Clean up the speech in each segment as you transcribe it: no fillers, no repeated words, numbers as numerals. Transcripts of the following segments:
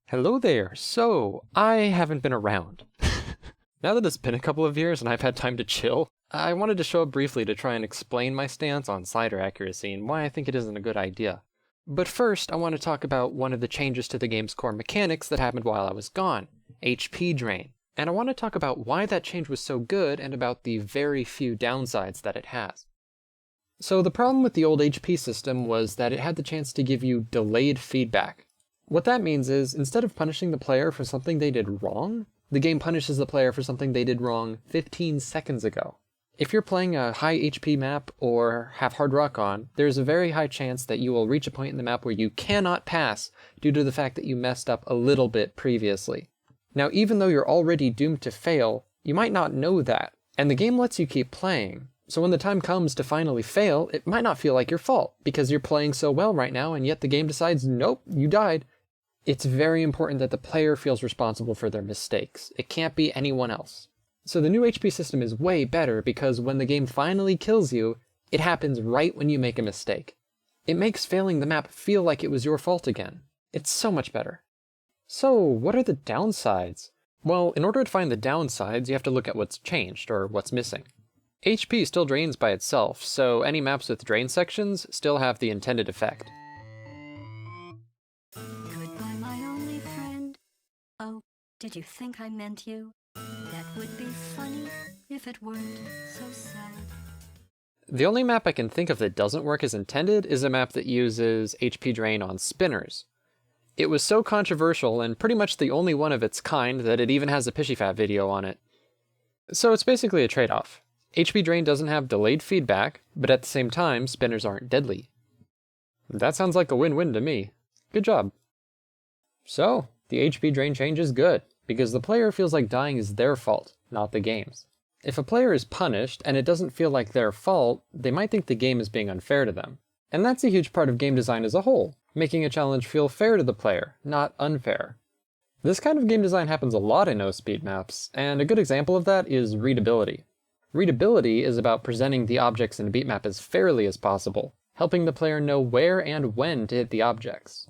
Hello there. So, I haven't been around. Now that it's been a couple of years and I've had time to chill, I wanted to show up briefly to try and explain my stance on slider accuracy and why I think it isn't a good idea. But first, I want to talk about one of the changes to the game's core mechanics that happened while I was gone, HP drain. And I want to talk about why that change was so good and about the very few downsides that it has. So the problem with the old HP system was that it had the chance to give you delayed feedback. What that means is, instead of punishing the player for something they did wrong, the game punishes the player for something they did wrong 15 seconds ago. If you're playing a high HP map or have hard rock on, there's a very high chance that you will reach a point in the map where you cannot pass due to the fact that you messed up a little bit previously. Now, even though you're already doomed to fail, you might not know that, and the game lets you keep playing. So when the time comes to finally fail, it might not feel like your fault, because you're playing so well right now, and yet the game decides, nope, you died. It's very important that the player feels responsible for their mistakes. It can't be anyone else. So the new HP system is way better because when the game finally kills you, it happens right when you make a mistake. It makes failing the map feel like it was your fault again. It's so much better. So what are the downsides? Well, in order to find the downsides, you have to look at what's changed or what's missing. HP still drains by itself, so any maps with drain sections still have the intended effect. Goodbye, my only friend. Oh, did you think I meant you? That would be funny if it weren't so sad. The only map I can think of that doesn't work as intended is a map that uses HP drain on spinners. It was so controversial and pretty much the only one of its kind that it even has a Pishyfat video on it. So it's basically a trade-off. HP drain doesn't have delayed feedback, but at the same time, spinners aren't deadly. That sounds like a win-win to me. Good job. So, the HP drain change is good, because the player feels like dying is their fault, not the game's. If a player is punished and it doesn't feel like their fault, they might think the game is being unfair to them. And that's a huge part of game design as a whole, making a challenge feel fair to the player, not unfair. This kind of game design happens a lot in no-speed maps, and a good example of that is readability. Readability is about presenting the objects in a beat map as fairly as possible, helping the player know where and when to hit the objects.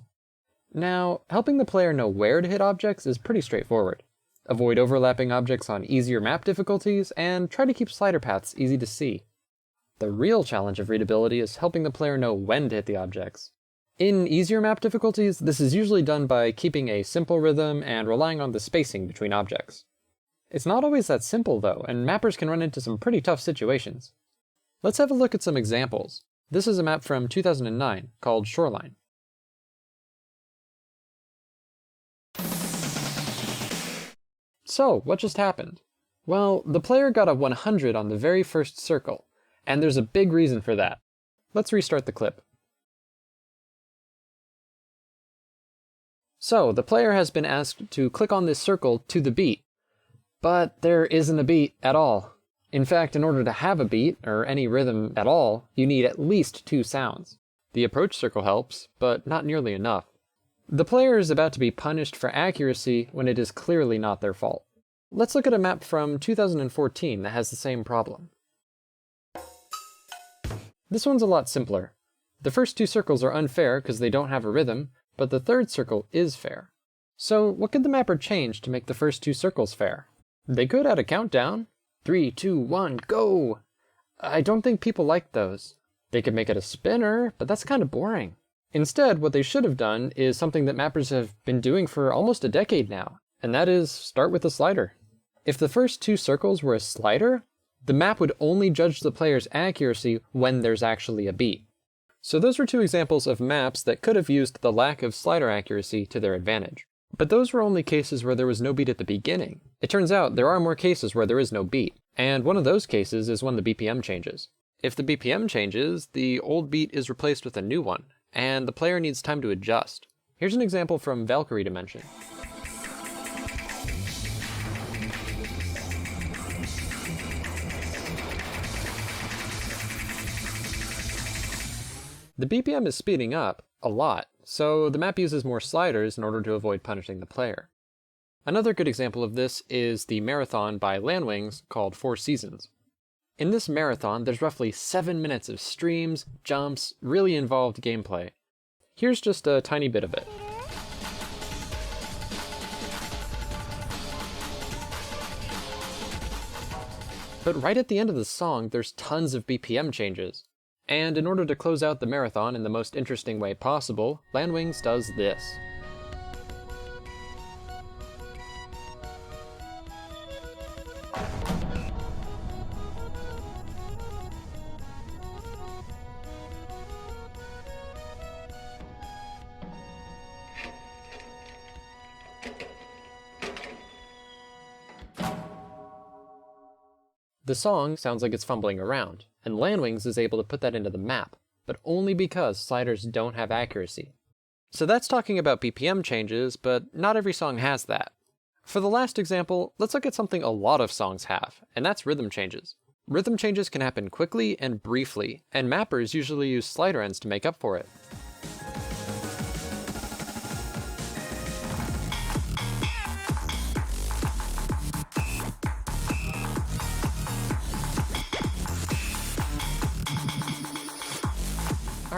Now, helping the player know where to hit objects is pretty straightforward. Avoid overlapping objects on easier map difficulties, and try to keep slider paths easy to see. The real challenge of readability is helping the player know when to hit the objects. In easier map difficulties, this is usually done by keeping a simple rhythm and relying on the spacing between objects. It's not always that simple though, and mappers can run into some pretty tough situations. Let's have a look at some examples. This is a map from 2009 called Shoreline. So, what just happened? Well, the player got a 100 on the very first circle, and there's a big reason for that. Let's restart the clip. So, the player has been asked to click on this circle to the beat, but there isn't a beat at all. In fact, in order to have a beat, or any rhythm at all, you need at least 2 sounds. The approach circle helps, but not nearly enough. The player is about to be punished for accuracy when it is clearly not their fault. Let's look at a map from 2014 that has the same problem. This one's a lot simpler. The first 2 circles are unfair because they don't have a rhythm, but the third circle is fair. So what could the mapper change to make the first 2 circles fair? They could add a countdown. 3, 2, 1, go! I don't think people like those. They could make it a spinner, but that's kind of boring. Instead, what they should have done is something that mappers have been doing for almost a decade now, and that is start with a slider. If the first 2 circles were a slider, the map would only judge the player's accuracy when there's actually a beat. So those were 2 examples of maps that could have used the lack of slider accuracy to their advantage. But those were only cases where there was no beat at the beginning. It turns out there are more cases where there is no beat, and one of those cases is when the BPM changes. If the BPM changes, the old beat is replaced with a new one, and the player needs time to adjust. Here's an example from Valkyrie Dimension. The BPM is speeding up a lot, so the map uses more sliders in order to avoid punishing the player. Another good example of this is the marathon by Landwings called 4 Seasons. In this marathon, there's roughly 7 minutes of streams, jumps, really involved gameplay. Here's just a tiny bit of it. But right at the end of the song, there's tons of BPM changes. And in order to close out the marathon in the most interesting way possible, Landwings does this. The song sounds like it's fumbling around, and Landwings is able to put that into the map, but only because sliders don't have accuracy. So that's talking about BPM changes, but not every song has that. For the last example, let's look at something a lot of songs have, and that's rhythm changes. Rhythm changes can happen quickly and briefly, and mappers usually use slider ends to make up for it.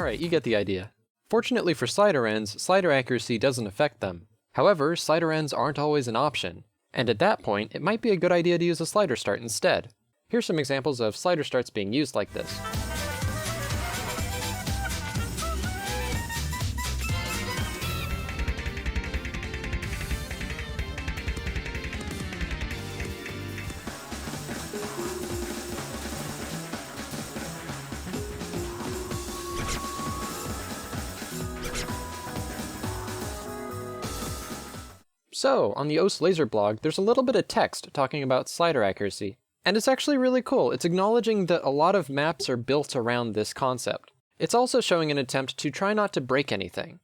Alright, you get the idea. Fortunately for slider ends, slider accuracy doesn't affect them. However, slider ends aren't always an option, and at that point, it might be a good idea to use a slider start instead. Here's some examples of slider starts being used like this. So, on the OS Laser blog, there's a little bit of text talking about slider accuracy. And it's actually really cool. It's acknowledging that a lot of maps are built around this concept. It's also showing an attempt to try not to break anything.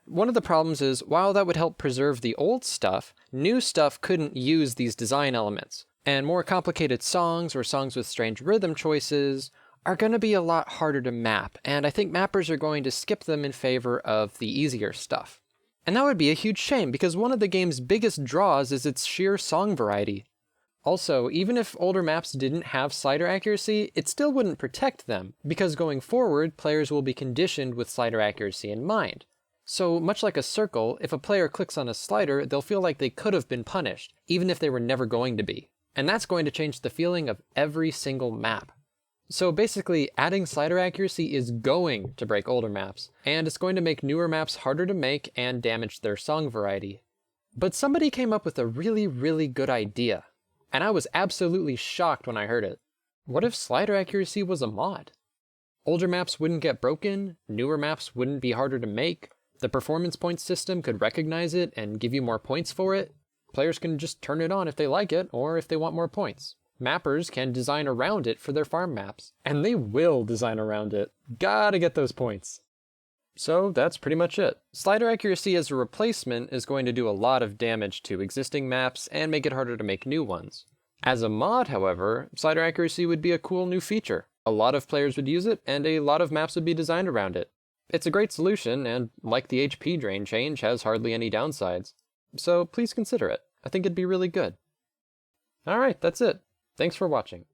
One of the problems is, while that would help preserve the old stuff, new stuff couldn't use these design elements. And more complicated songs, or songs with strange rhythm choices, are going to be a lot harder to map, and I think mappers are going to skip them in favor of the easier stuff. And that would be a huge shame, because one of the game's biggest draws is its sheer song variety. Also, even if older maps didn't have slider accuracy, it still wouldn't protect them, because going forward, players will be conditioned with slider accuracy in mind. So, much like a circle, if a player clicks on a slider, they'll feel like they could have been punished, even if they were never going to be. And that's going to change the feeling of every single map. So basically, adding slider accuracy is going to break older maps, and it's going to make newer maps harder to make and damage their song variety. But somebody came up with a really, really good idea, and I was absolutely shocked when I heard it. What if slider accuracy was a mod? Older maps wouldn't get broken, newer maps wouldn't be harder to make, the performance points system could recognize it and give you more points for it, players can just turn it on if they like it, or if they want more points. Mappers can design around it for their farm maps, and they will design around it. Gotta get those points. So that's pretty much it. Slider accuracy as a replacement is going to do a lot of damage to existing maps and make it harder to make new ones. As a mod, however, slider accuracy would be a cool new feature. A lot of players would use it, and a lot of maps would be designed around it. It's a great solution, and like the HP drain change, has hardly any downsides. So please consider it. I think it'd be really good. Alright, that's it. Thanks for watching.